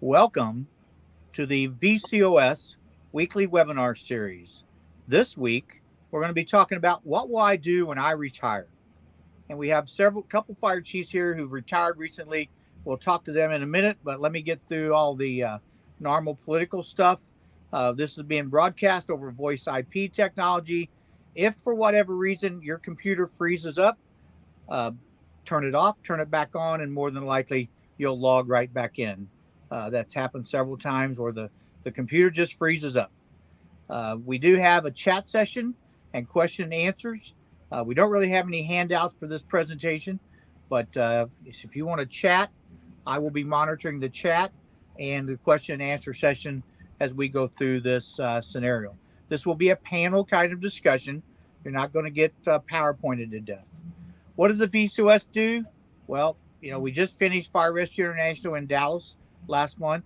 Welcome to the VCOS weekly webinar series. This week, we're going to be talking about what will I do when I retire. And we have couple fire chiefs here who've retired recently. We'll talk to them in a minute, but let me get through all the normal political stuff. This is being broadcast over voice IP technology. If for whatever reason your computer freezes up, uh, turn it off, turn it back on, and more than likely you'll log right back in. That's happened several times where the computer just freezes up. We do have a chat session and question and answers. We don't really have any handouts for this presentation, but if you want to chat, I will be monitoring the chat and the question and answer session as we go through this scenario. This will be a panel kind of discussion. You're not going to get PowerPointed to death. What does the VCOS do? Well, we just finished Fire Rescue International in Dallas last month,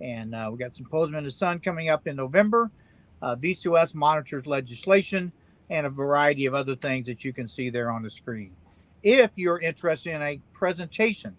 and we got Symposium in the Sun coming up in November. VCOS monitors legislation and a variety of other things that you can see there on the screen. If you're interested in a presentation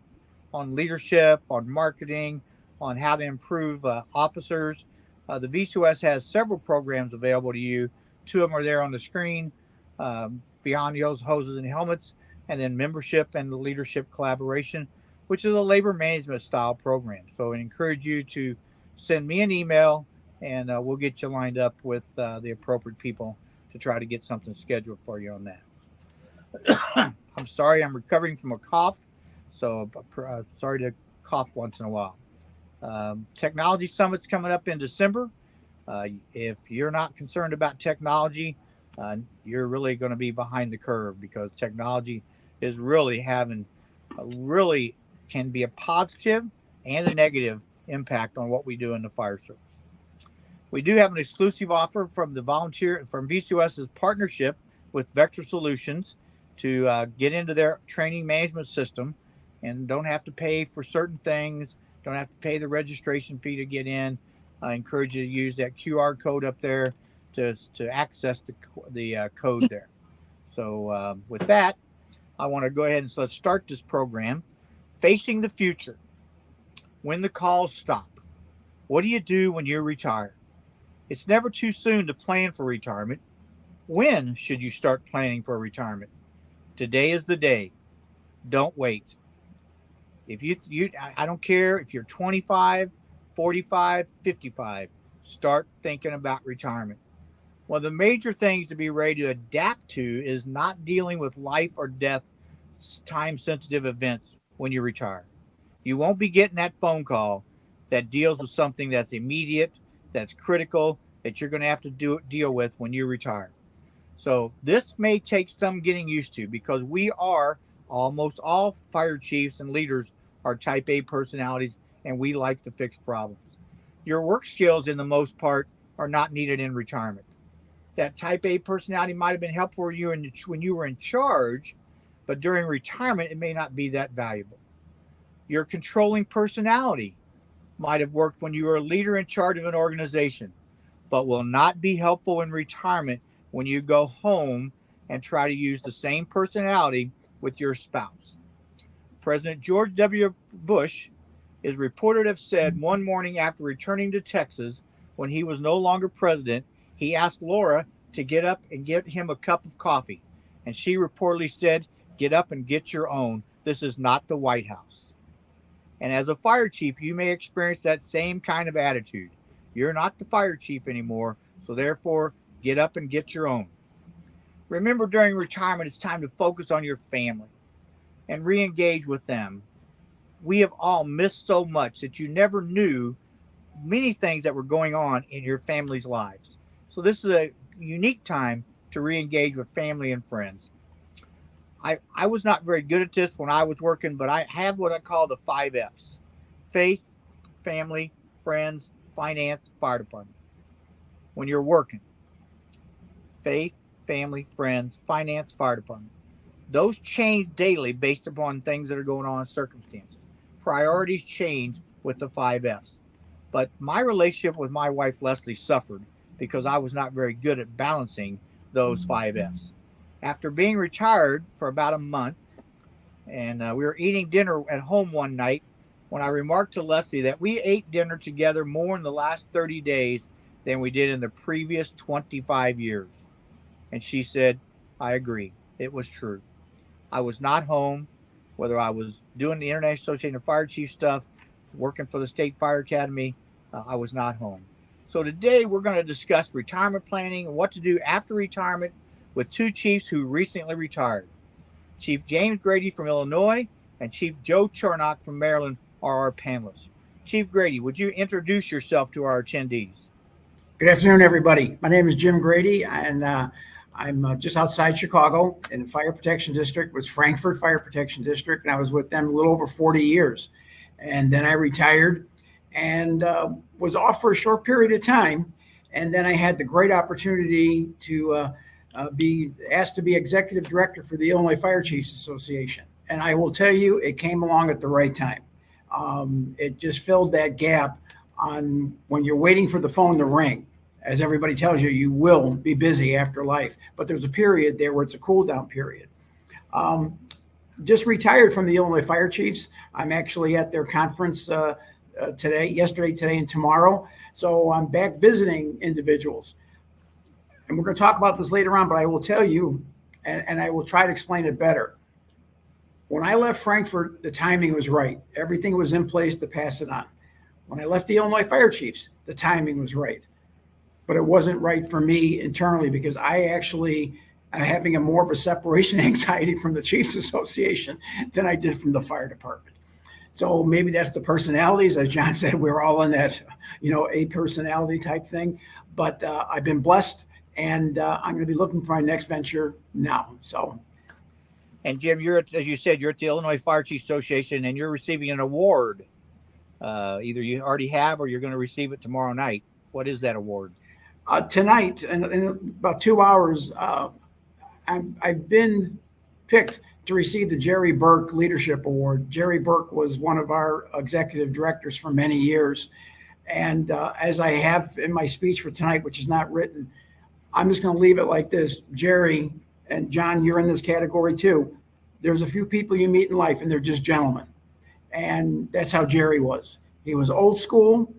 on leadership, on marketing, on how to improve officers, the VCOS has several programs available to you. Two of them are there on the screen, Beyond the Hoses and Helmets, and then Membership and the Leadership Collaboration, which is a labor management style program. So I encourage you to send me an email, and we'll get you lined up with the appropriate people to try to get something scheduled for you on that. I'm sorry, I'm recovering from a cough, so sorry to cough once in a while. Technology Summit's coming up in December. If you're not concerned about technology, you're really going to be behind the curve, because technology is really having really can be a positive and a negative impact on what we do in the fire service. We do have an exclusive offer from VCOS's partnership with Vector Solutions to get into their training management system, and don't have to pay for certain things, don't have to pay the registration fee to get in. I encourage you to use that QR code up there to access the code there. So with that, I want to go ahead and let's start this program. Facing the future. When the calls stop. What do you do when you retire? It's never too soon to plan for retirement. When should you start planning for retirement? Today is the day. Don't wait. If I don't care if you're 25, 45, 55, start thinking about retirement. One of the major things to be ready to adapt to is not dealing with life or death time sensitive events when you retire. You won't be getting that phone call that deals with something that's immediate, that's critical, that you're going to have to deal with when you retire. So this may take some getting used to, because we are almost all fire chiefs and leaders are type A personalities, and we like to fix problems. Your work skills, in the most part, are not needed in retirement. That type A personality might have been helpful for you when you were in charge, but during retirement, it may not be that valuable. Your controlling personality might have worked when you were a leader in charge of an organization, but will not be helpful in retirement when you go home and try to use the same personality with your spouse. President George W. Bush is reported to have said one morning after returning to Texas when he was no longer president, he asked Laura to get up and get him a cup of coffee. And she reportedly said, "Get up and get your own. This is not the White House." And as a fire chief, you may experience that same kind of attitude. You're not the fire chief anymore, so therefore, get up and get your own. Remember, during retirement, it's time to focus on your family and re-engage with them. We have all missed so much that you never knew many things that were going on in your family's lives. So this is a unique time to re-engage with family and friends. I was not very good at this when I was working, but I have what I call the 5 F's: faith, family, friends, finance, fire department. When you're working, faith, family, friends, finance, fire department. Those change daily based upon things that are going on in circumstances. Priorities change with the 5 F's. But my relationship with my wife, Leslie, suffered because I was not very good at balancing those 5 F's. After being retired for about a month, and we were eating dinner at home one night, when I remarked to Leslie that we ate dinner together more in the last 30 days than we did in the previous 25 years. And she said, I agree. It was true. I was not home, whether I was doing the International Association of Fire Chief stuff, working for the State Fire Academy, I was not home. So today we're going to discuss retirement planning and what to do after retirement with two chiefs who recently retired. Chief James Grady from Illinois and Chief Joe Chornock from Maryland are our panelists. Chief Grady, would you introduce yourself to our attendees? Good afternoon, everybody. My name is Jim Grady, and I'm just outside Chicago in the Fire Protection District, was Frankfort Fire Protection District, and I was with them a little over 40 years. And then I retired and was off for a short period of time. And then I had the great opportunity to be asked to be executive director for the Illinois Fire Chiefs Association. And I will tell you, it came along at the right time. It just filled that gap on when you're waiting for the phone to ring. As everybody tells you, you will be busy after life, but there's a period there where it's a cool down period. Just retired from the Illinois Fire Chiefs. I'm actually at their conference yesterday, today, and tomorrow. So I'm back visiting individuals. And we're going to talk about this later on, but I will tell you, and I will try to explain it better. When I left Frankfort, the timing was right. Everything was in place to pass it on. When I left the Illinois Fire Chiefs, the timing was right. But it wasn't right for me internally because I actually am having more of a separation anxiety from the Chiefs Association than I did from the fire department. So maybe that's the personalities. As John said, we're all in that, a personality type thing. But I've been blessed, and I'm going to be looking for my next venture now. So. And Jim, as you said, you're at the Illinois Fire Chiefs Association, and you're receiving an award. Either you already have or you're going to receive it tomorrow night. What is that award? Tonight, in about 2 hours, I've been picked to receive the Jerry Burke Leadership Award. Jerry Burke was one of our executive directors for many years. And as I have in my speech for tonight, which is not written, I'm just going to leave it like this. Jerry and John, you're in this category too. There's a few people you meet in life and they're just gentlemen. And that's how Jerry was. He was old school.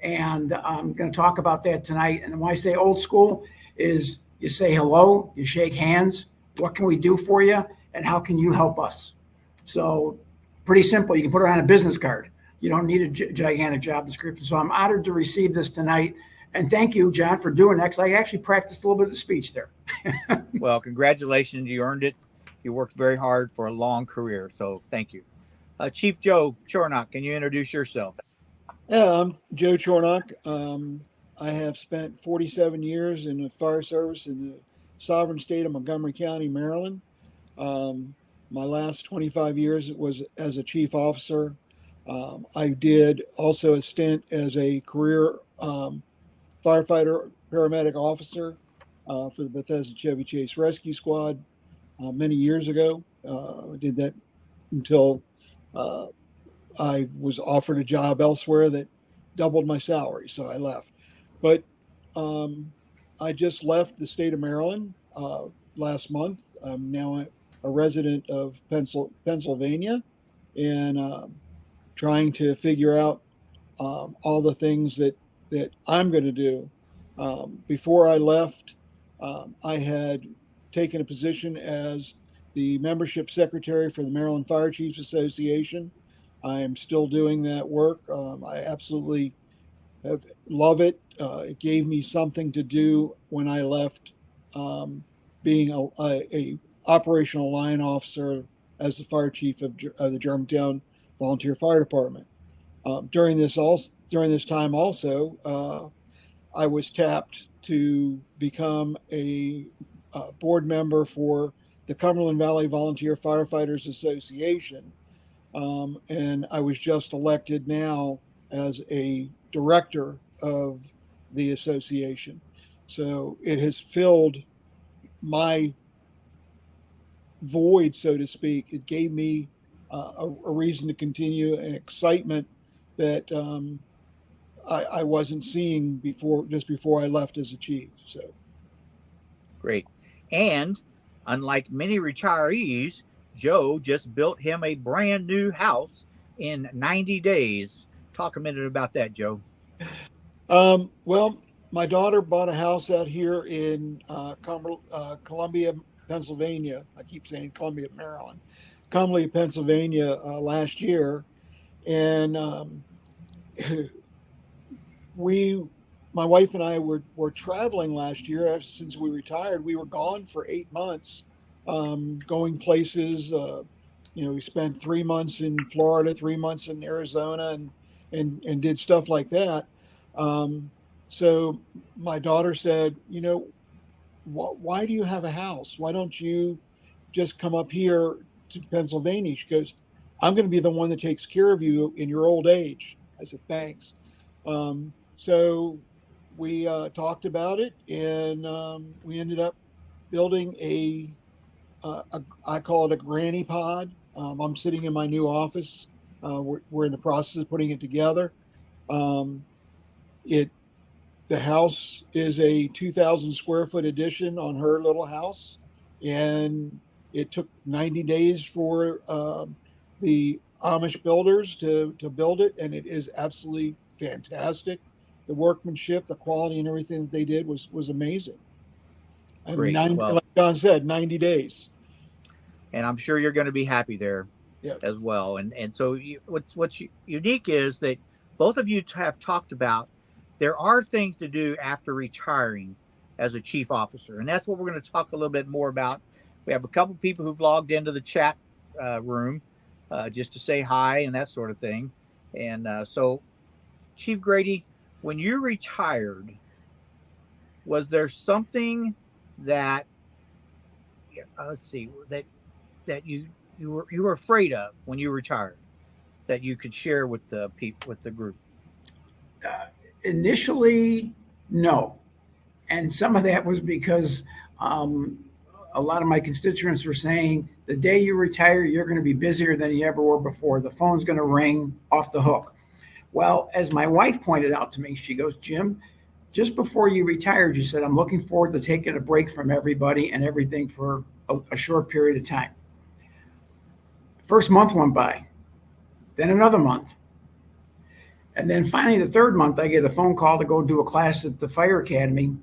And I'm going to talk about that tonight. And when I say old school is you say hello, you shake hands. What can we do for you? And how can you help us? So pretty simple. You can put it on a business card. You don't need a gigantic job description. So I'm honored to receive this tonight. And thank you, John, for doing that. Because I actually practiced a little bit of the speech there. Well, congratulations. You earned it. You worked very hard for a long career. So thank you. Chief Joe Chornock, can you introduce yourself? Yeah, I'm Joe Chornock. I have spent 47 years in the fire service in the sovereign state of Montgomery County, Maryland. My last 25 years was as a chief officer. I did also a stint as a career firefighter, paramedic officer for the Bethesda Chevy Chase Rescue Squad many years ago. I did that until I was offered a job elsewhere that doubled my salary, so I left. But I just left the state of Maryland last month. I'm now a resident of Pennsylvania and trying to figure out all the things that I'm going to do. Before I left, I had taken a position as the membership secretary for the Maryland Fire Chiefs Association. I am still doing that work. I absolutely love it. It gave me something to do when I left being a operational line officer as the fire chief of the Germantown Volunteer Fire Department. During this time also, I was tapped to become a board member for the Cumberland Valley Volunteer Firefighters Association. And I was just elected now as a director of the association. So it has filled my void, so to speak. It gave me a reason to continue, an excitement that I wasn't seeing just before I left as a chief. So great. And unlike many retirees, Joe just built him a brand new house in 90 days. Talk a minute about that, Joe. Well, my daughter bought a house out here in Columbia, Pennsylvania. I keep saying Columbia, Maryland. Columbia, Pennsylvania last year. And we, my wife and I were traveling last year. Since we retired, we were gone for 8 months, going places. We spent 3 months in Florida, 3 months in Arizona, and did stuff like that. So my daughter said, why do you have a house? Why don't you just come up here to Pennsylvania? She goes, I'm going to be the one that takes care of you in your old age. I said, thanks. So we talked about it, and we ended up building I call it a granny pod. I'm sitting in my new office. We're in the process of putting it together. The house is a 2,000 square foot addition on her little house, and it took 90 days for the Amish builders to build it, and it is absolutely fantastic. The workmanship, the quality, and everything that they did was amazing. And Great. Well, like John said, 90 days. And I'm sure you're going to be happy there as well. And so what's unique is that both of you have talked about there are things to do after retiring as a chief officer, and that's what we're going to talk a little bit more about. We have a couple people who've logged into the chat room just to say hi and that sort of thing. And so, Chief Grady, when you retired, was there something that that you were afraid of when you retired that you could share with the people, with the group? Initially, no. And some of that was because a lot of my constituents were saying the day you retire, you're going to be busier than you ever were before. The phone's going to ring off the hook. Well, as my wife pointed out to me, she goes, Jim, just before you retired, you said, I'm looking forward to taking a break from everybody and everything for a short period of time. First month went by, then another month. And then finally, the third month, I get a phone call to go do a class at the fire academy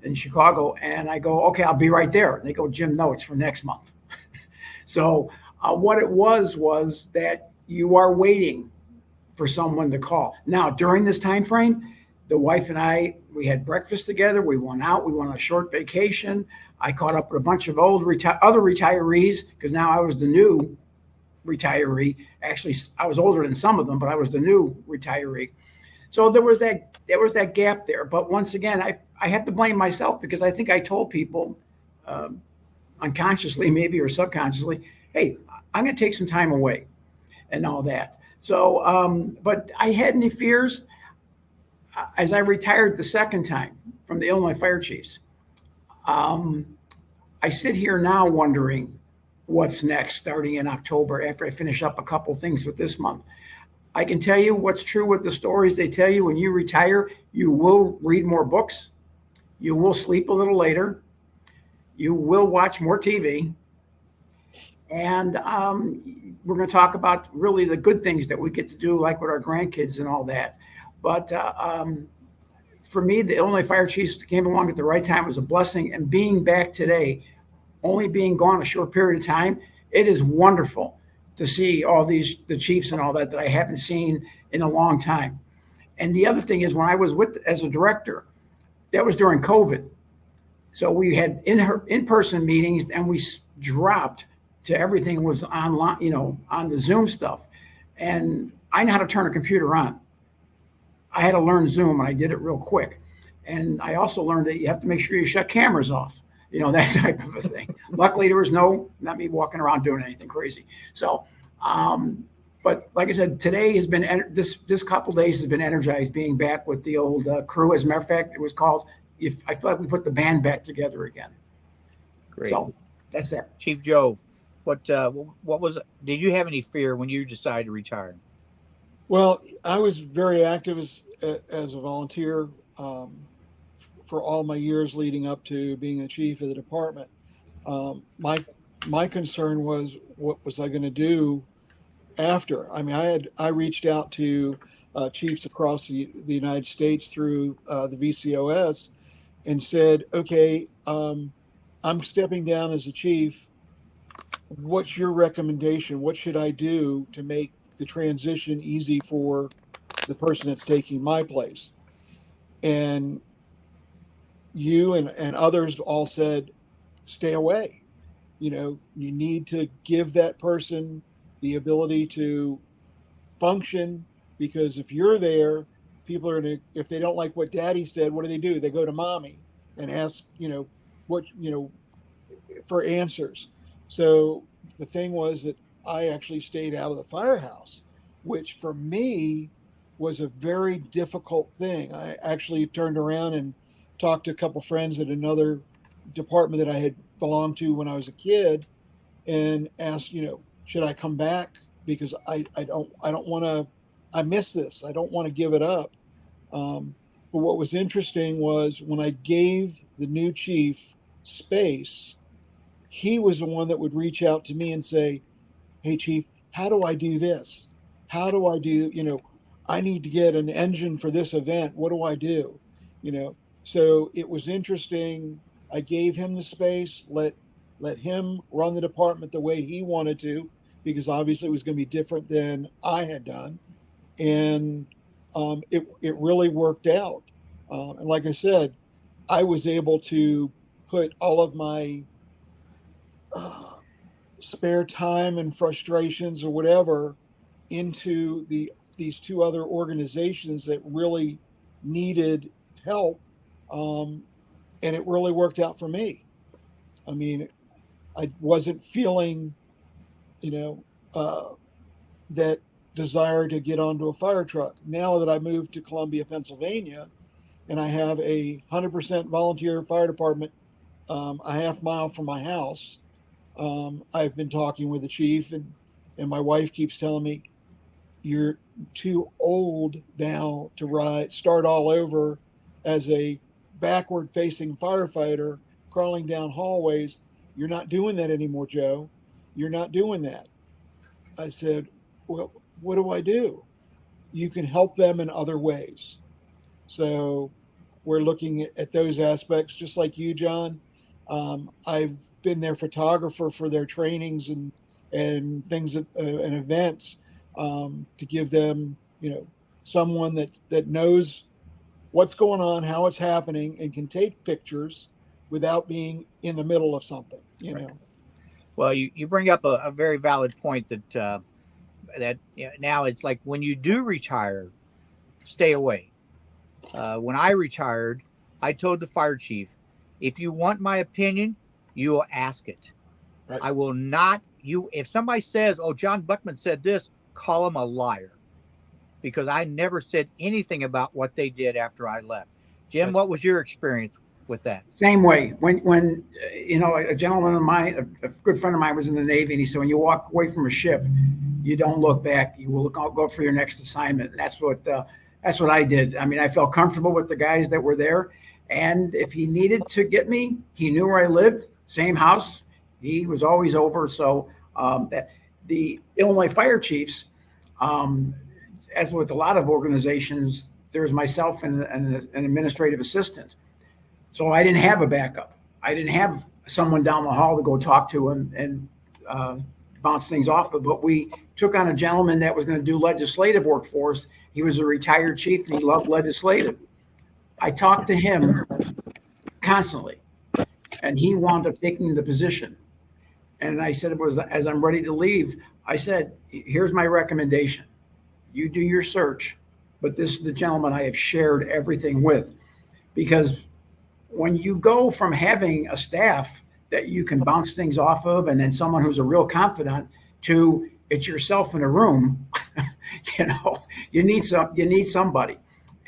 in Chicago. And I go, okay, I'll be right there. And they go, Jim, no, it's for next month. So what it was that you are waiting for someone to call. Now, during this time frame, the wife and I, we had breakfast together. We went out. We went on a short vacation. I caught up with a bunch of other retirees because now I was the new retiree. Actually, I was older than some of them, but I was the new retiree. So there was that gap there. But once again, I have to blame myself because I think I told people unconsciously, maybe, or subconsciously, hey, I'm going to take some time away and all that. So, but I had any fears as I retired the second time from the Illinois Fire Chiefs. I sit here now wondering what's next starting in October after I finish up a couple things with this month. I can tell you what's true with the stories they tell you when you retire. You will read more books. You will sleep a little later. You will watch more TV. And we're going to talk about really the good things that we get to do, like with our grandkids and all that. But for me, the Illinois Fire Chiefs came along at the right time. It was a blessing. And being back today, only being gone a short period of time, it is wonderful to see all the chiefs and all that I haven't seen in a long time. And the other thing is when I was as a director, that was during COVID. So we had in-person meetings and we dropped to everything was online, on the Zoom stuff. And I know how to turn a computer on. I had to learn Zoom and I did it real quick. And I also learned that you have to make sure you shut cameras off. That type of a thing. Luckily, there was not me walking around doing anything crazy. So, but like I said, today has been, this couple days has been energized being back with the old crew. As a matter of fact, it was called, I feel like we put the band back together again. Great. So that's that. Chief Joe, what did you have any fear when you decided to retire? Well, I was very active as a volunteer, for all my years leading up to being the chief of the department. My concern was, what was I going to do after. I mean, I reached out to chiefs across the United States through the VCOS and said, okay, I'm stepping down as a chief. What's your recommendation? What should I do to make the transition easy for the person that's taking my place? And you and others all said, stay away. You know, you need to give that person the ability to function, because if you're there, people are going to, if they don't like what daddy said, what do? They go to mommy and ask, for answers. So the thing was that I actually stayed out of the firehouse, which for me was a very difficult thing. I actually turned around and talked to a couple friends at another department that I had belonged to when I was a kid and asked, should I come back? Because I don't want to, I miss this. I don't want to give it up. But what was interesting was when I gave the new chief space, he was the one that would reach out to me and say, hey, chief, how do I do this? How do I do, I need to get an engine for this event. What do I do? So it was interesting. I gave him the space, let him run the department the way he wanted to, because obviously it was going to be different than I had done. And it really worked out. And like I said, I was able to put all of my spare time and frustrations or whatever into these two other organizations that really needed help. And it really worked out for me. I mean, I wasn't feeling, that desire to get onto a fire truck. Now that I moved to Columbia, Pennsylvania, and I have a 100% volunteer fire department a half mile from my house, I've been talking with the chief, and my wife keeps telling me, you're too old now to start all over as a backward facing firefighter crawling down hallways. You're not doing that anymore, Joe. You're not doing that. I said, well, what do I do? You can help them in other ways. So we're looking at those aspects, just like you, John. I've been their photographer for their trainings and things and events, to give them, someone that knows what's going on, how it's happening, and can take pictures without being in the middle of something, Right. know. Well, you bring up a very valid point that now it's like when you do retire, stay away. When I retired, I told the fire chief, if you want my opinion, you will ask it. Right. I will not. If somebody says, "Oh, John Buckman said this," call him a liar, because I never said anything about what they did after I left. Jim, what was your experience with that? Same way. When a gentleman of mine, a good friend of mine, was in the Navy, and he said, when you walk away from a ship, you don't look back. You will go for your next assignment. And that's what I did. I mean, I felt comfortable with the guys that were there, and if he needed to get me, he knew where I lived. Same house. He was always over. So that the Illinois fire chiefs, as with a lot of organizations, there's myself and an administrative assistant. So I didn't have a backup. I didn't have someone down the hall to go talk to and bounce things off of. But we took on a gentleman that was going to do legislative work for us. He was a retired chief and he loved legislative. I talked to him constantly, and he wound up taking the position. And I said, as I'm ready to leave, I said, here's my recommendation. You do your search, but this is the gentleman I have shared everything with. Because when you go from having a staff that you can bounce things off of, and then someone who's a real confidant, to it's yourself in a room, you need somebody.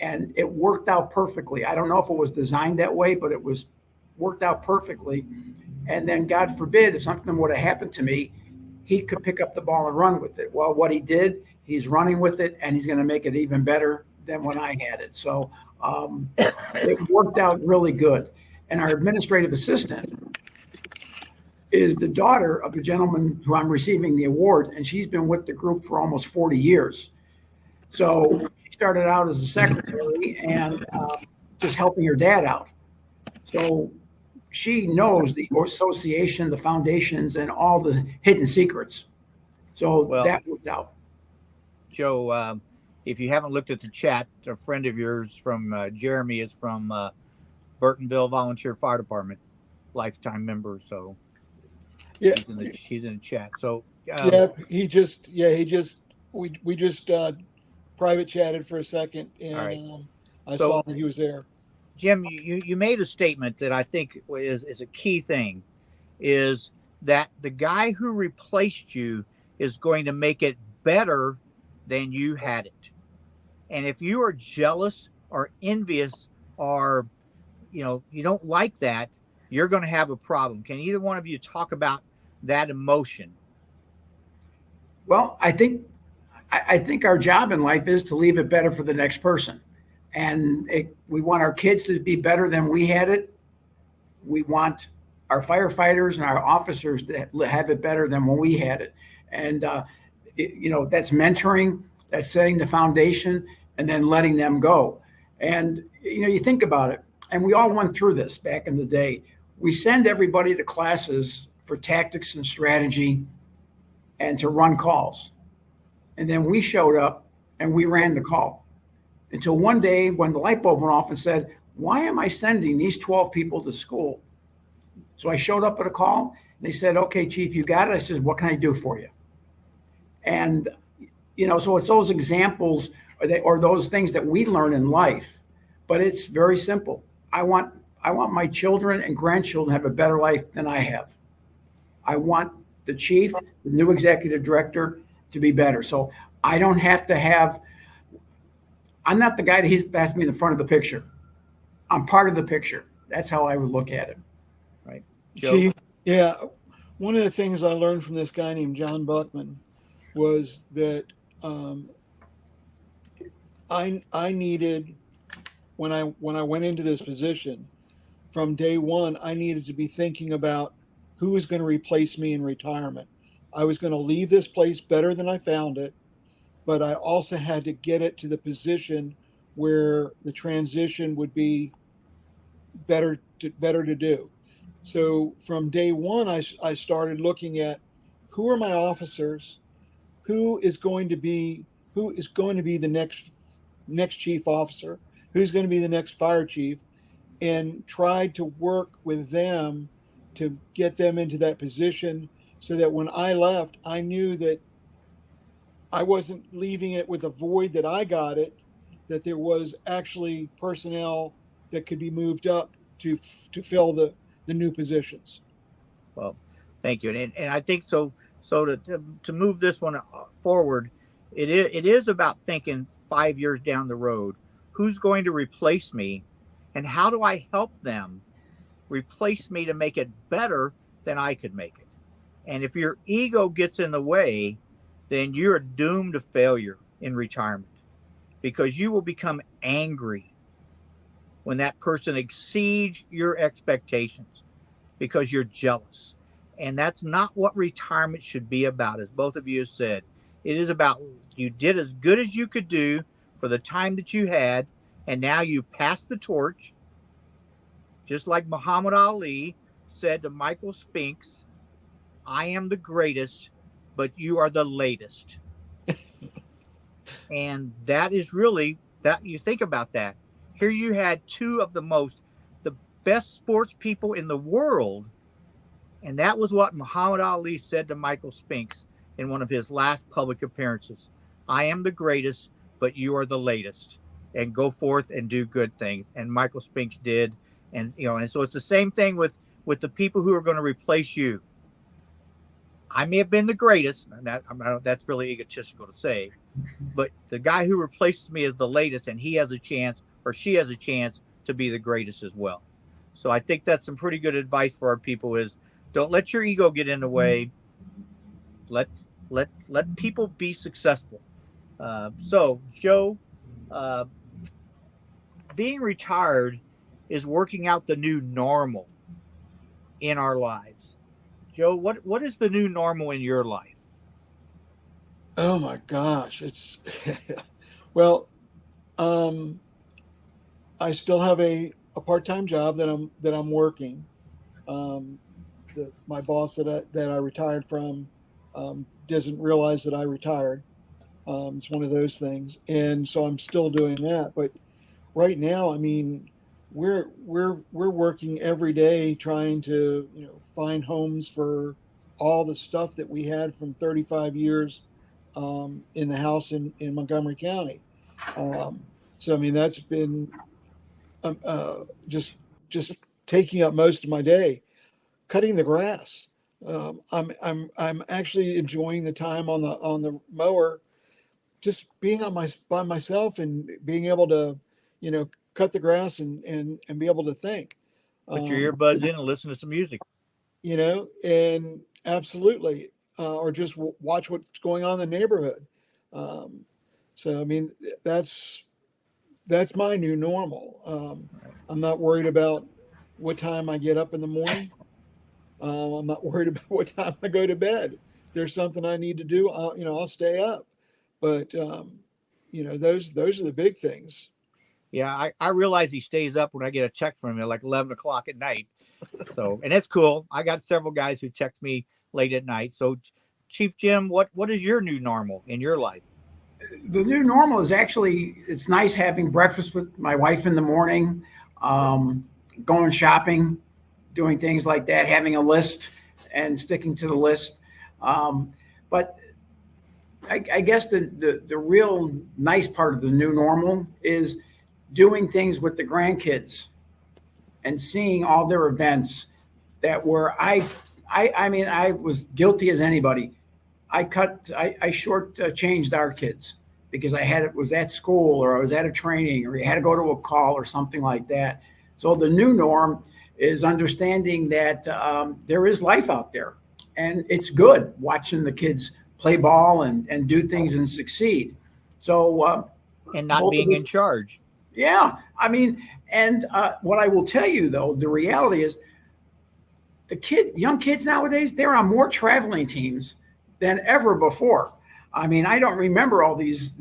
And it worked out perfectly. I don't know if it was designed that way, but it was worked out perfectly. And then, God forbid, if something would have happened to me, he could pick up the ball and run with it. Well, what he did, he's running with it, and he's going to make it even better than when I had it. So it worked out really good. And our administrative assistant is the daughter of the gentleman who I'm receiving the award, and she's been with the group for almost 40 years. So she started out as a secretary and just helping her dad out. So she knows the association, the foundations, and all the hidden secrets. So Well, that worked out. Joe, if you haven't looked at the chat, a friend of yours from Jeremy is from Burtonville Volunteer Fire Department, lifetime member. So Yeah. he's in the chat. So He just we just private chatted for a second, and right. I So- saw that he was there. Jim, you made a statement that I think is a key thing, is that the guy who replaced you is going to make it better than you had it. And if you are jealous or envious or you don't like that, you're going to have a problem. Can either one of you talk about that emotion? Well, I think our job in life is to leave it better for the next person. And we want our kids to be better than we had it. We want our firefighters and our officers to have it better than when we had it. And, that's mentoring, that's setting the foundation, and then letting them go. And, you think about it, and we all went through this back in the day. We send everybody to classes for tactics and strategy and to run calls. And then we showed up and we ran the call. Until one day when the light bulb went off and said, why am I sending these 12 people to school? So I showed up at a call and they said, okay, Chief, you got it. I said, what can I do for you? And, so it's those examples or those things that we learn in life, but it's very simple. I want my children and grandchildren to have a better life than I have. I want the chief, the new executive director, to be better. So I don't have to have, I'm not the guy that he's asked me in the front of the picture. I'm part of the picture. That's how I would look at it. Right. Joe? Chief, yeah. One of the things I learned from this guy named John Buckman was that I needed, when I went into this position, from day one, I needed to be thinking about who was going to replace me in retirement. I was going to leave this place better than I found it, but I also had to get it to the position where the transition would be better to do. So from day one, I started looking at who are my officers, who is going to be the next chief officer, who's going to be the next fire chief, and tried to work with them to get them into that position so that when I left, I knew that I wasn't leaving it with a void that I got it, that there was actually personnel that could be moved up to fill the new positions. Well, thank you. And I think so to move this one forward, it is about thinking 5 years down the road, who's going to replace me and how do I help them replace me to make it better than I could make it. And if your ego gets in the way, then you're doomed to failure in retirement because you will become angry when that person exceeds your expectations because you're jealous. And that's not what retirement should be about, as both of you have said. It is about you did as good as you could do for the time that you had, and now you passed the torch. Just like Muhammad Ali said to Michael Spinks, I am the greatest, but you are the latest. And that is really, that you think about that. Here you had two of the best sports people in the world. And that was what Muhammad Ali said to Michael Spinks in one of his last public appearances. I am the greatest, but you are the latest. And go forth and do good things. And Michael Spinks did. And and so it's the same thing with the people who are going to replace you. I may have been the greatest, and that's really egotistical to say, but the guy who replaces me is the latest, and he has a chance, or she has a chance, to be the greatest as well. So I think that's some pretty good advice for our people: is don't let your ego get in the way. Let people be successful. So Joe, being retired is working out the new normal in our lives. Joe, what is the new normal in your life? Oh my gosh, it's well, um, I still have a part-time job that I'm working. Um, my boss that I retired from doesn't realize that I retired. It's one of those things, and so I'm still doing that. But right now, I mean, we're working every day trying to find homes for all the stuff that we had from 35 years in the house in Montgomery County. Um, so I mean, that's been um, uh, just just taking up most of my day. Cutting the grass. I'm actually enjoying the time on the mower, just being on my by myself and being able to, cut the grass and be able to think. Put your Um, earbuds in and listen to some music. and absolutely, or just watch what's going on in the neighborhood. Um, so I mean, that's my new normal. I'm not worried about what time I get up in the morning. I'm not worried about what time I go to bed. If there's something I need to do, I'll stay up. But those are the big things. Yeah, I realize he stays up when I get a check from him at like 11 o'clock at night. So, and it's cool. I got several guys who text me late at night. So, Chief Jim, what is your new normal in your life? The new normal is actually, it's nice having breakfast with my wife in the morning, um, going shopping, doing things like that, having a list and sticking to the list. But I guess the real nice part of the new normal is doing things with the grandkids and seeing all their events that were I mean I was guilty as anybody. I short changed our kids because I had it was at school or I was at a training or you had to go to a call or something like that. So the new norm is understanding that there is life out there, and it's good watching the kids play ball and do things and succeed. So And not both of being us, in charge. yeah. I mean, and what I will tell you though, the reality is young kids nowadays, they're on more traveling teams than ever before. I mean, I don't remember all these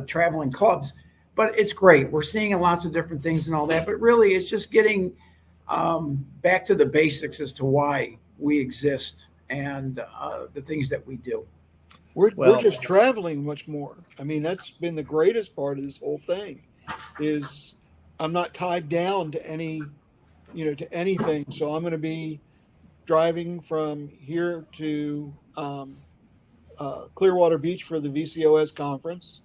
traveling clubs, but it's great. We're seeing lots of different things and all that. But really, it's just getting back to the basics as to why we exist and the things that we do. We're Well, just traveling much more. I mean, that's been the greatest part of this whole thing. Is I'm not tied down to to anything. So I'm going to be driving from here to Clearwater Beach for the VCOS conference,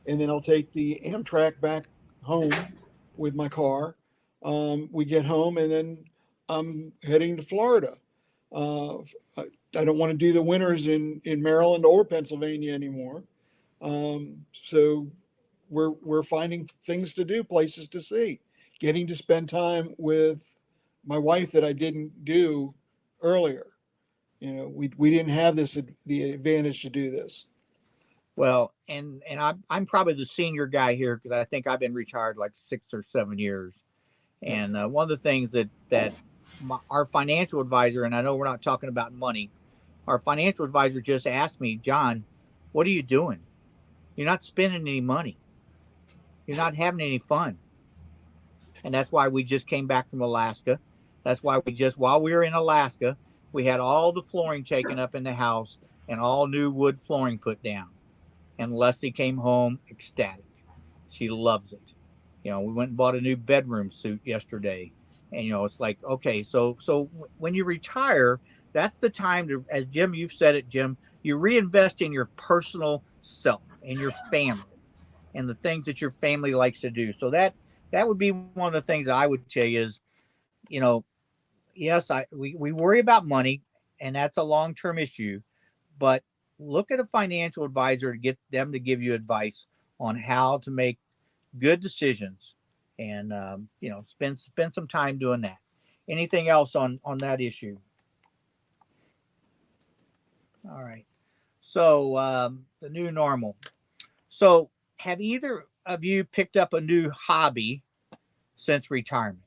and then I'll take the Amtrak back home with my car. We get home, and then I'm heading to Florida. Uh, I don't want to do the winters in Maryland or Pennsylvania anymore. So we're finding things to do, places to see, getting to spend time with my wife that I didn't do earlier. We didn't have the advantage to do this. well, and I'm probably the senior guy here because I think I've been retired like 6 or 7 years. Yeah. And one of the things that our financial advisor, and I know we're not talking about money, our financial advisor just asked me, John, what are you doing? You're not spending any money. You're not having any fun. And that's why we just came back from Alaska. That's why while we were in Alaska, we had all the flooring taken up in the house and all new wood flooring put down. And Leslie came home ecstatic. She loves it. We went and bought a new bedroom suit yesterday. And, it's like, okay, so when you retire, that's the time to, as Jim, you've said it, Jim, you reinvest in your personal self and your family and the things that your family likes to do. So that would be one of the things I would tell you is, you know, yes, we worry about money and that's a long-term issue, but look at a financial advisor to get them to give you advice on how to make good decisions and spend some time doing that. Anything else on that issue? All right. So the new normal. So have either of you picked up a new hobby since retirement?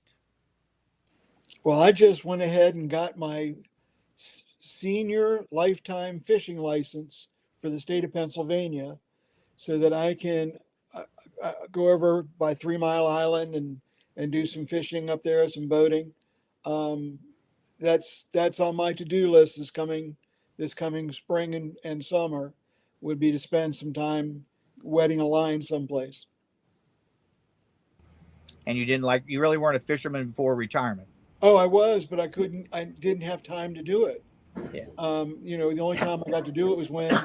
Well, I just went ahead and got my senior lifetime fishing license for the state of Pennsylvania so that I can go over by 3 Mile Island and do some fishing up there, some boating. Um, that's on my to-do list this coming spring and summer would be to spend some time wetting a line someplace. And you really weren't a fisherman before retirement. Oh, I was, but I didn't have time to do it. Yeah. The only time I got to do it was when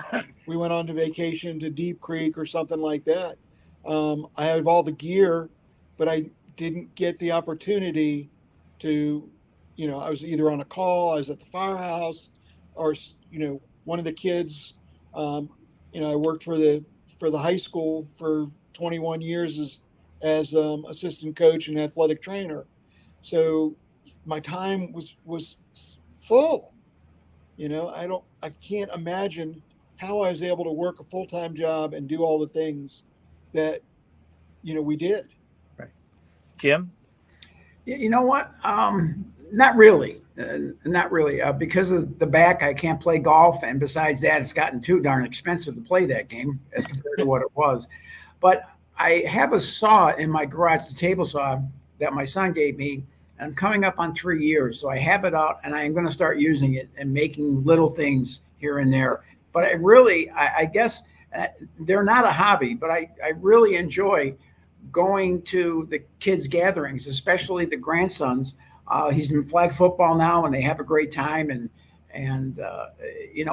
we went on to vacation to Deep Creek or something like that. I have all the gear, but I didn't get the opportunity to, I was either on a call, I was at the firehouse, or, one of the kids, I worked for the high school for 21 years as assistant coach and athletic trainer. So my time was full. I can't imagine how I was able to work a full-time job and do all the things that, we did. Right. Jim? You know what? Not really. Not really. Because of the back, I can't play golf. And besides that, it's gotten too darn expensive to play that game as compared to what it was. But I have a saw in my garage, the table saw that my son gave me. I'm coming up on 3 years. So I have it out and I'm going to start using it and making little things here and there. But I guess they're not a hobby, but I really enjoy going to the kids' gatherings, especially the grandsons. He's in flag football now, and they have a great time. And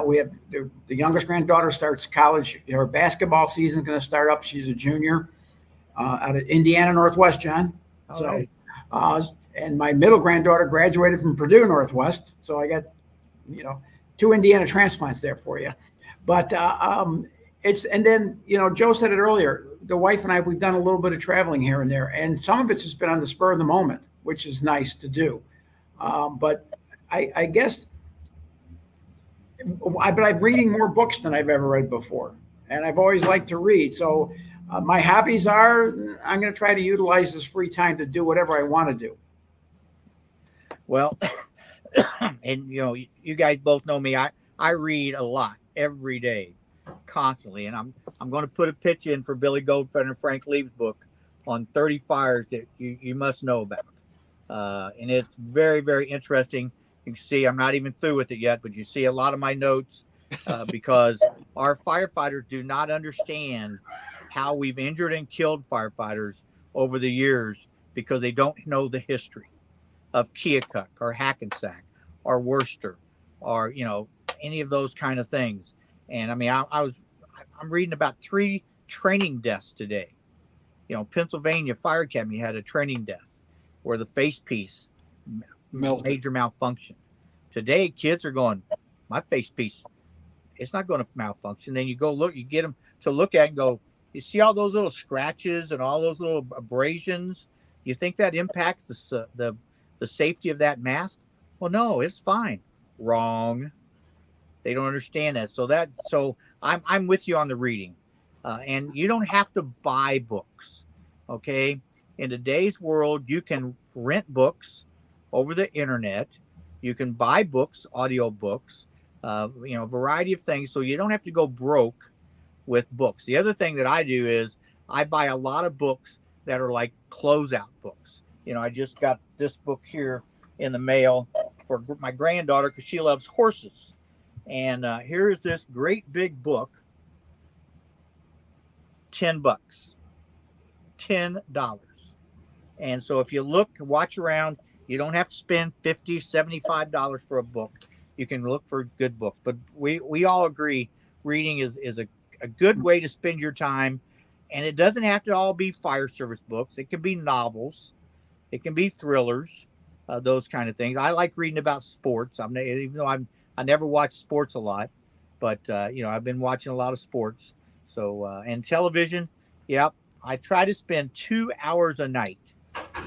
we have the youngest granddaughter starts college. Her basketball season is going to start up. She's a junior out of Indiana Northwest, John. All right. And my middle granddaughter graduated from Purdue Northwest. So I got, 2 Indiana transplants there for you. But and then, Joe said it earlier, the wife and I, we've done a little bit of traveling here and there. And some of it's just been on the spur of the moment, which is nice to do. But I guess, I'm reading more books than I've ever read before. And I've always liked to read. So my hobbies are, I'm going to try to utilize this free time to do whatever I want to do. Well, and you guys both know me. I read a lot every day, constantly, and I'm going to put a pitch in for Billy Goldfeather and Frank Leib's book on 30 fires that you must know about, and it's very, very interesting. You can see I'm not even through with it yet, but you see a lot of my notes because our firefighters do not understand how we've injured and killed firefighters over the years because they don't know the history of Keokuk or Hackensack or Worcester or, any of those kind of things. And I mean, I'm reading about 3 training deaths today. Pennsylvania Fire Academy had a training death where the face piece major malfunction. Today, kids are going, my face piece, it's not going to malfunction. Then you go look, you get them to look at it and go, you see all those little scratches and all those little abrasions? You think that impacts the safety of that mask? Well, no, it's fine. Wrong. They don't understand that. So I'm with you on the reading, and you don't have to buy books. Okay, in today's world, you can rent books over the internet. You can buy books, audio books, a variety of things. So you don't have to go broke with books. The other thing that I do is I buy a lot of books that are like closeout books. I just got this book here in the mail for my granddaughter because she loves horses. And here is this great big book, $10, $10. And so if you watch around, you don't have to spend $50, $75 for a book. You can look for good books. But we all agree reading is a good way to spend your time. And it doesn't have to all be fire service books. It can be novels. It can be thrillers, those kind of things. I like reading about sports. Even though I never watch sports a lot, but I've been watching a lot of sports. So and television, I try to spend 2 hours a night.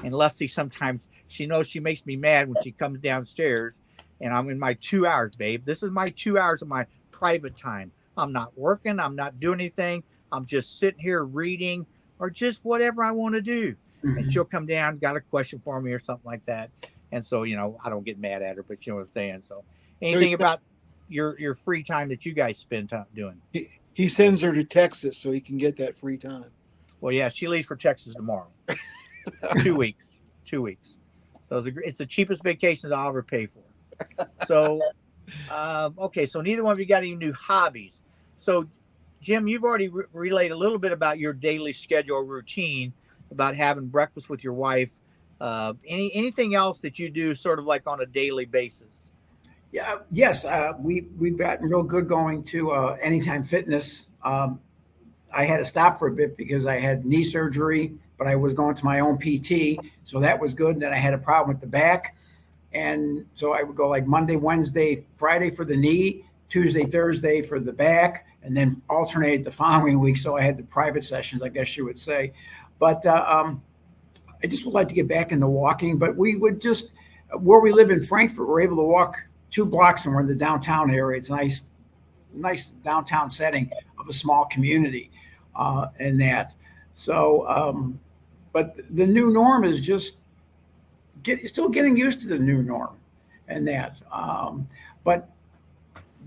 And Leslie sometimes she knows she makes me mad when she comes downstairs, and I'm in my 2 hours, babe. This is my 2 hours of my private time. I'm not working. I'm not doing anything. I'm just sitting here reading or just whatever I want to do. And she'll come down, got a question for me or something like that. And so, I don't get mad at her, but you know what I'm saying. So anything about your free time that you guys spend time doing? He sends her to Texas so he can get that free time. Well, yeah, she leaves for Texas tomorrow. 2 weeks. 2 weeks. So it's the cheapest vacation I'll ever pay for. So, okay, so neither one of you got any new hobbies. So, Jim, you've already relayed a little bit about your daily schedule routine, about having breakfast with your wife. Anything else that you do sort of like on a daily basis? Yeah, yes, we've gotten real good going to Anytime Fitness. I had to stop for a bit because I had knee surgery, but I was going to my own PT, so that was good. And then I had a problem with the back, and so I would go like Monday, Wednesday, Friday for the knee, Tuesday, Thursday for the back, and then alternate the following week. So I had the private sessions, I guess you would say. But I just would like to get back into walking. But we would just, where we live in Frankfurt, we're able to walk 2 blocks and we're in the downtown area. It's a nice downtown setting of a small community and that. So, but the new norm is just still getting used to the new norm and that. But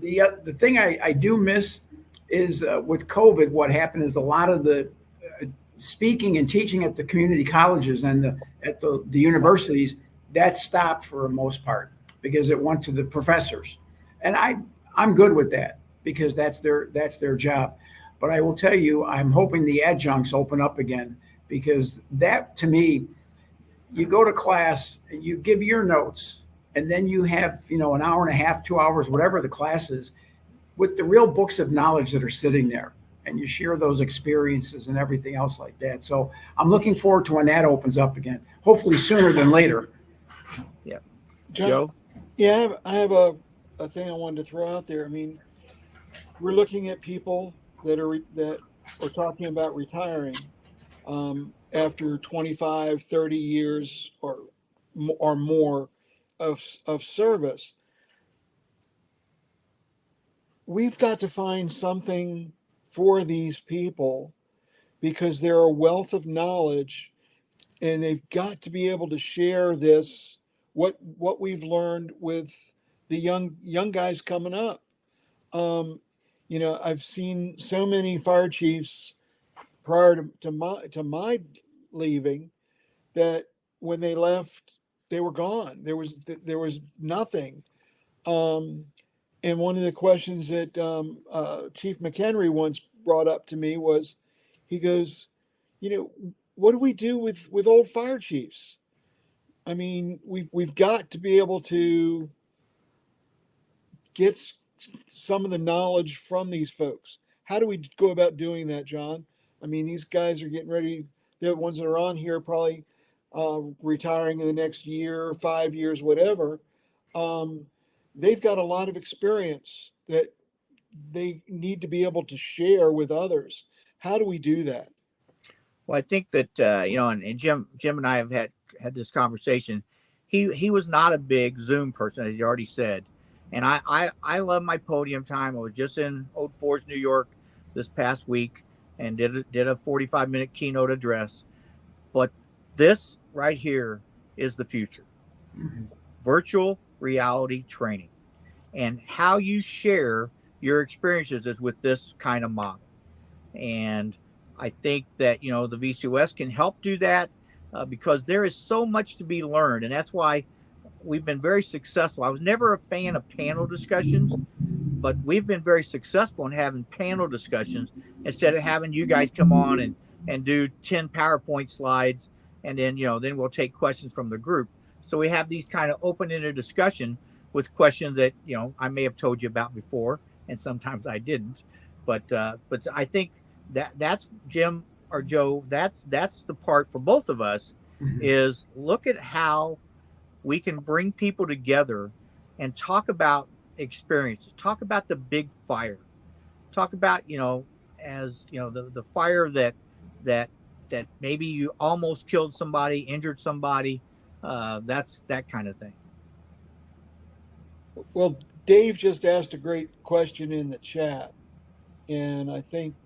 the thing I do miss is with COVID, what happened is a lot of the speaking and teaching at the community colleges and at the universities, that stopped for the most part because it went to the professors. And I'm good with that because that's their job. But I will tell you, I'm hoping the adjuncts open up again because that, to me, you go to class and you give your notes and then you have, an hour and a half, 2 hours, whatever the class is, with the real books of knowledge that are sitting there. And you share those experiences and everything else like that. So I'm looking forward to when that opens up again, hopefully sooner than later. Yeah. John, Joe? Yeah, I have a thing I wanted to throw out there. I mean, we're looking at people that are talking about retiring after 25, 30 years or more of service. We've got to find something for these people because they're a wealth of knowledge and they've got to be able to share this, what we've learned with the young guys coming up. I've seen so many fire chiefs prior to my leaving that when they left, they were gone. There was nothing. And one of the questions that Chief McHenry once brought up to me was, he goes, what do we do with old fire chiefs? I mean, we've got to be able to get some of the knowledge from these folks. How do we go about doing that, John? I mean, these guys are getting ready. The ones that are on here probably retiring in the next year, 5 years, whatever. They've got a lot of experience that they need to be able to share with others. How do we do that? Well, I think that and Jim and I have had this conversation. He was not a big Zoom person, as you already said, and I love my podium time. I was just in Old Forge, New York, this past week, and did a 45-minute keynote address. But this right here is the future. Mm-hmm. Virtual reality training, and how you share your experiences is with this kind of model. And I think that the VCOS can help do that because there is so much to be learned, and that's why we've been very successful. I was never a fan of panel discussions, but we've been very successful in having panel discussions instead of having you guys come on and do 10 PowerPoint slides, and then then we'll take questions from the group. So we have these kind of open-ended discussion with questions that I may have told you about before, and sometimes I didn't. But I think that's Jim or Joe. That's the part for both of us, mm-hmm. is look at how we can bring people together and talk about experiences, talk about the big fire, talk about as the fire that maybe you almost killed somebody, injured somebody. That's that kind of thing. Well, Dave just asked a great question in the chat, and I think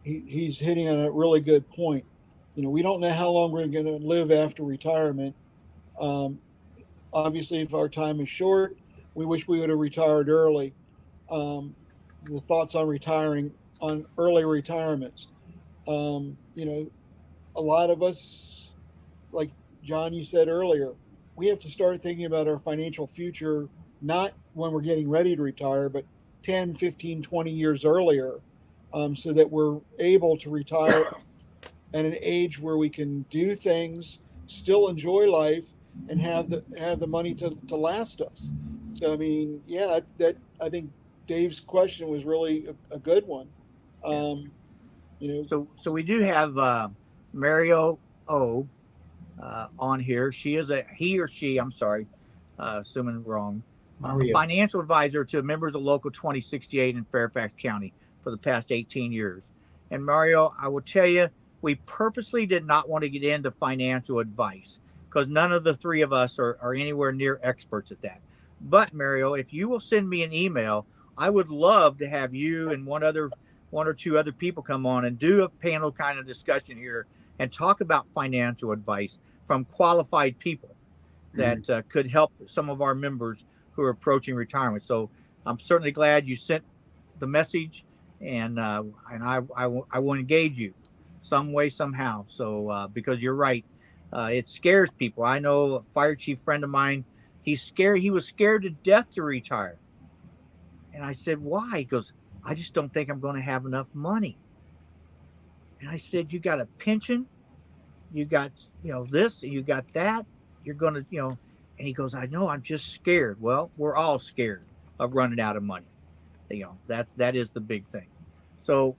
he's hitting on a really good point. We don't know how long we're going to live after retirement. Obviously, if our time is short, we wish we would have retired early. The thoughts on retiring, on early retirements. A lot of us, like John, you said earlier, we have to start thinking about our financial future, not when we're getting ready to retire, but 10, 15, 20 years earlier, so that we're able to retire at an age where we can do things, still enjoy life, and have the money to last us. So, I mean, yeah, that I think Dave's question was really a good one. So we do have Mario O on here. He or she, I'm sorry, assuming wrong, Mario. financial advisor to members of Local 2068 in Fairfax County for the past 18 years. And Mario, I will tell you, we purposely did not want to get into financial advice because none of the three of us are anywhere near experts at that. But Mario, if you will send me an email, I would love to have you and one or two other people come on and do a panel kind of discussion here and talk about financial advice from qualified people that could help some of our members who are approaching retirement. So I'm certainly glad you sent the message, and I will engage you some way, somehow. So because you're right, it scares people. I know a fire chief friend of mine, he's scared. He was scared to death to retire. And I said, why? He goes, I just don't think I'm going to have enough money. And I said, you got a pension, you got, this, you got that, you're going to, and he goes, I know, I'm just scared. Well, we're all scared of running out of money. That is the big thing. So,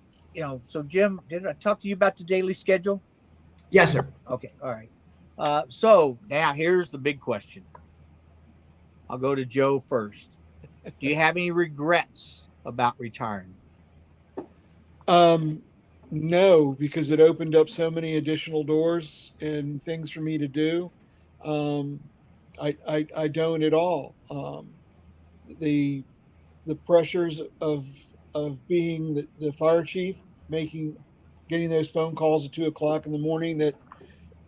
so Jim, did I talk to you about the daily schedule? Yes, sir. Okay. All right. So now here's the big question. I'll go to Joe first. Do you have any regrets about retiring? No, because it opened up so many additional doors and things for me to do. I don't at all. The pressures of being the fire chief, getting those phone calls at 2:00 in the morning that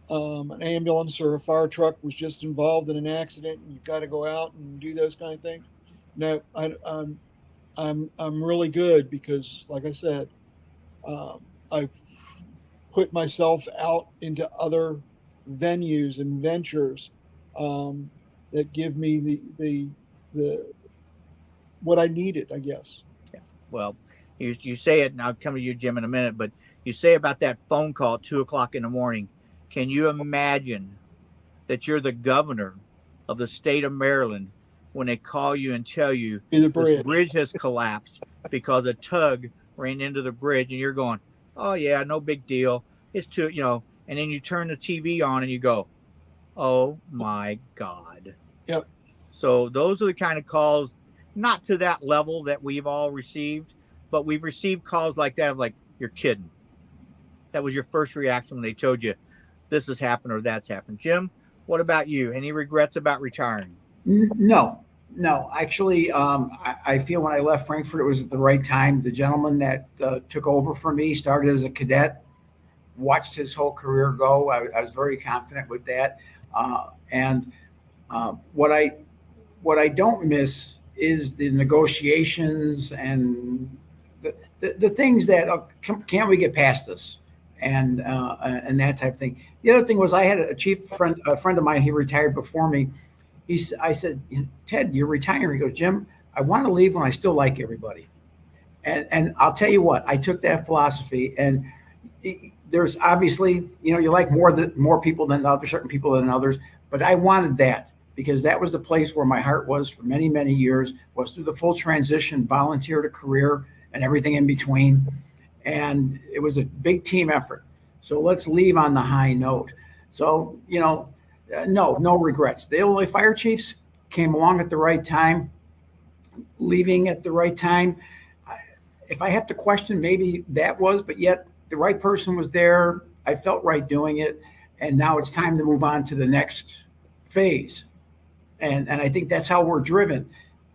an ambulance or a fire truck was just involved in an accident and you've got to go out and do those kind of things. No, I'm really good because, like I said, I've put myself out into other venues and ventures that give me the what I needed, I guess. Yeah. Well, you say it, and I'll come to you, Jim, in a minute. But you say about that phone call at 2:00 in the morning. Can you imagine that you're the governor of the state of Maryland when they call you and tell you this bridge has collapsed because a tug ran into the bridge, and you're going, oh yeah, no big deal. It's too, and then you turn the TV on and you go, oh my God. Yep. So those are the kind of calls, not to that level that we've all received, but we've received calls like that of like, you're kidding. That was your first reaction when they told you this has happened or that's happened. Jim, what about you? Any regrets about retiring? No. Actually, I feel when I left Frankfurt, it was at the right time. The gentleman that took over for me started as a cadet, watched his whole career go. I was very confident with that. And what I don't miss is the negotiations and the things that can we get past this and that type of thing. The other thing was I had a friend of mine. He retired before me. I said, Ted, you're retiring. He goes, Jim, I want to leave when I still like everybody. And I'll tell you what, I took that philosophy, and there's obviously, you like more people than others, certain people than others, but I wanted that because that was the place where my heart was for many, many years, was through the full transition, volunteer to career and everything in between. And it was a big team effort. So let's leave on the high note. So, no regrets. The Illinois fire chiefs came along at the right time, leaving at the right time. If I have to question, maybe that was, but yet the right person was there. I felt right doing it. And now it's time to move on to the next phase. And I think that's how we're driven.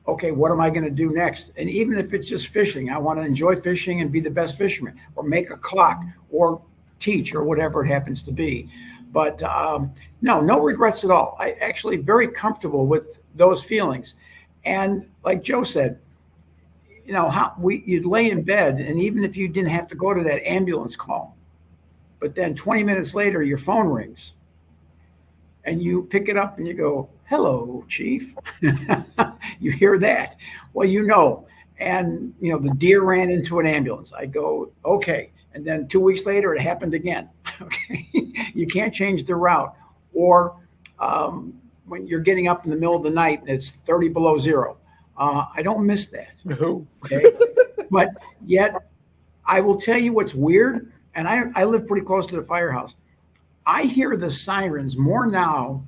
Okay, what am I going to do next? And even if it's just fishing, I want to enjoy fishing and be the best fisherman, or make a clock, or teach, or whatever it happens to be. But no regrets at all. I actually very comfortable with those feelings. And like Joe said, you'd lay in bed, and even if you didn't have to go to that ambulance call, but then 20 minutes later, your phone rings and you pick it up and you go, "Hello, Chief." You hear that. Well, and the deer ran into an ambulance. I go, okay. And then 2 weeks later, it happened again. Okay. You can't change the route. Or when you're getting up in the middle of the night and it's 30 below zero. I don't miss that. No. Okay. But yet, I will tell you what's weird. And I live pretty close to the firehouse. I hear the sirens more now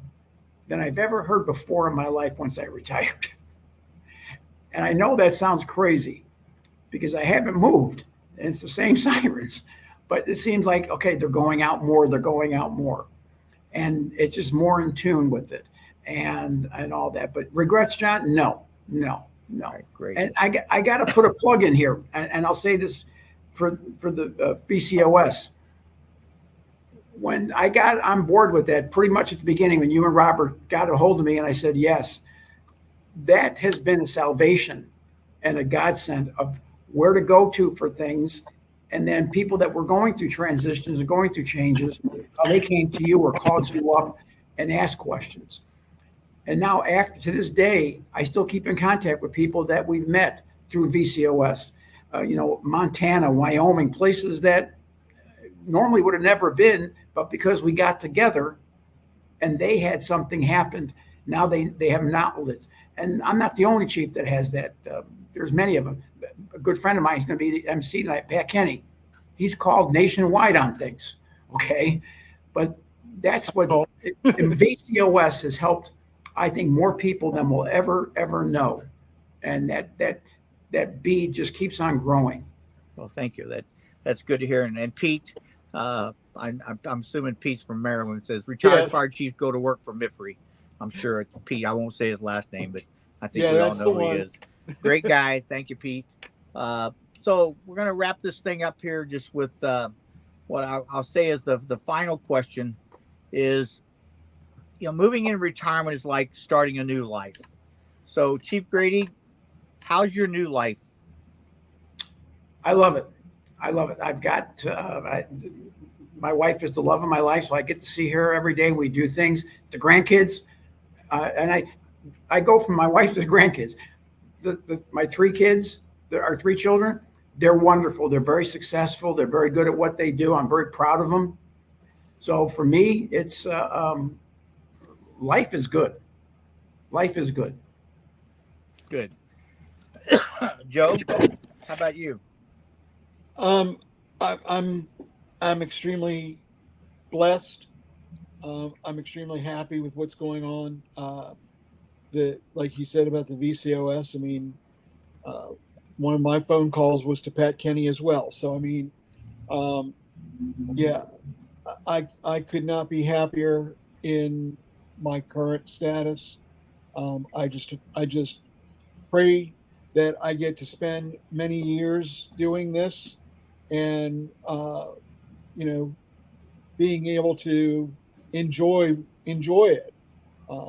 than I've ever heard before in my life once I retired. And I know that sounds crazy because I haven't moved and it's the same sirens, but it seems like, okay, they're going out more. And it's just more in tune with it and all that. But regrets, John? No. Right, great. And I got to put a plug in here, and I'll say this for the VCOS. When I got on board with that, pretty much at the beginning, when you and Robert got a hold of me and I said yes, that has been a salvation and a godsend of where to go to for things. And then people that were going through transitions and going through changes, how they came to you or called you up and asked questions. And now to this day, I still keep in contact with people that we've met through VCOS, Montana, Wyoming, places that normally would have never been, but because we got together and they had something happened, now they have an outlet. And I'm not the only chief that has that. There's many of them. A good friend of mine is going to be the MC tonight, Pat Kenny. He's called nationwide on things, okay? But that's what VCOS has helped, I think, more people than we'll ever know. And that bead just keeps on growing. Well, thank you. That's good to hear. And Pete, I'm assuming Pete's from Maryland. It says retired fire chief go to work for MIFRE. I'm sure it's Pete. I won't say his last name, but I think we all know who he is. Great guy. Thank you, Pete. So we're going to wrap this thing up here just with what I'll say is the final question is, moving in retirement is like starting a new life. So Chief Grady, how's your new life? I love it. I've got my wife is the love of my life, so I get to see her every day. We do things. The grandkids, and I go from my wife to the grandkids. My three kids, our three children, they're wonderful. They're very successful. They're very good at what they do. I'm very proud of them. So for me, it's life is good. Life is good. Good. Joe, how about you? I'm extremely blessed. I'm extremely happy with what's going on. Like you said about the VCOS, I mean, one of my phone calls was to Pat Kenny as well. So, I mean, I could not be happier in my current status. I just pray that I get to spend many years doing this and, being able to enjoy it.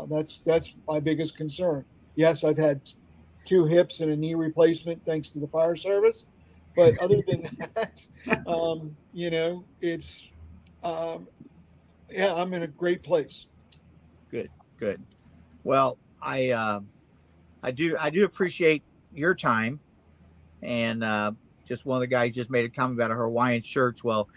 That's my biggest concern. Yes, I've had 2 hips and a knee replacement thanks to the fire service, but other than that, it's I'm in a great place. Good. Well, I do appreciate your time, and just one of the guys just made a comment about our Hawaiian shirts. Well,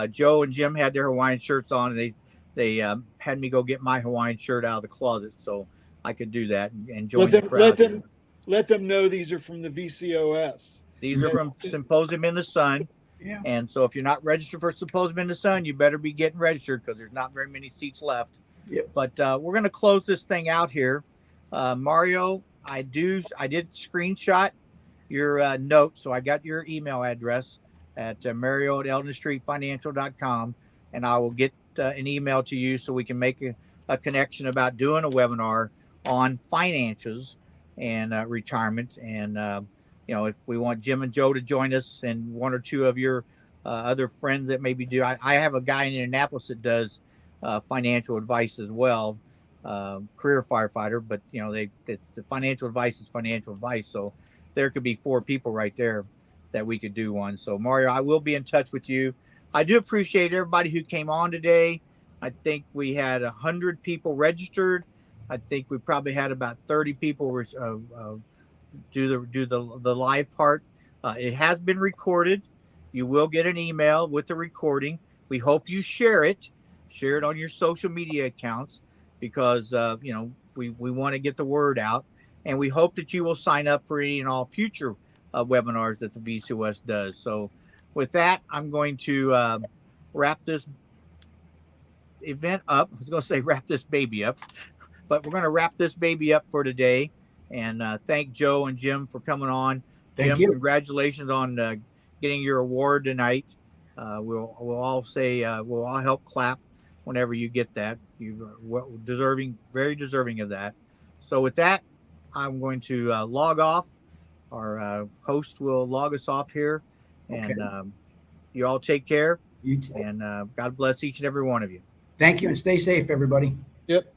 Joe and Jim had their Hawaiian shirts on, and they had me go get my Hawaiian shirt out of the closet so I could do that and join the crowd. Let them know these are from the VCOS. These are from Symposium in the Sun. Yeah. And so if you're not registered for Symposium in the Sun, you better be getting registered because there's not very many seats left. Yep. But we're going to close this thing out here. Mario, I did screenshot your note, so I got your email address at mario@eldonstreetfinancial.com, and I will get an email to you so we can make a connection about doing a webinar on finances and retirement. And if we want Jim and Joe to join us and one or two of your other friends that maybe do, I have a guy in Indianapolis that does financial advice as well. career firefighter, but the financial advice is financial advice. So there could be 4 people right there that we could do one. So Mario, I will be in touch with you. I do appreciate everybody who came on today. I think we had 100 people registered. I think we probably had about 30 people do the live part. It has been recorded. You will get an email with the recording. We hope you share it on your social media accounts, because we want to get the word out, and we hope that you will sign up for any and all future webinars that the VCOS does. So with that, I'm going to wrap this event up. I was going to say wrap this baby up, but we're going to wrap this baby up for today. And thank Joe and Jim for coming on. Thank Jim, you. congratulations on getting your award tonight. We'll all say we'll all help clap whenever you get that. You're very deserving of that. So with that, I'm going to log off. Our host will log us off here, and Okay. you all take care, You too. and God bless each and every one of you. Thank you, and stay safe, everybody. Yep.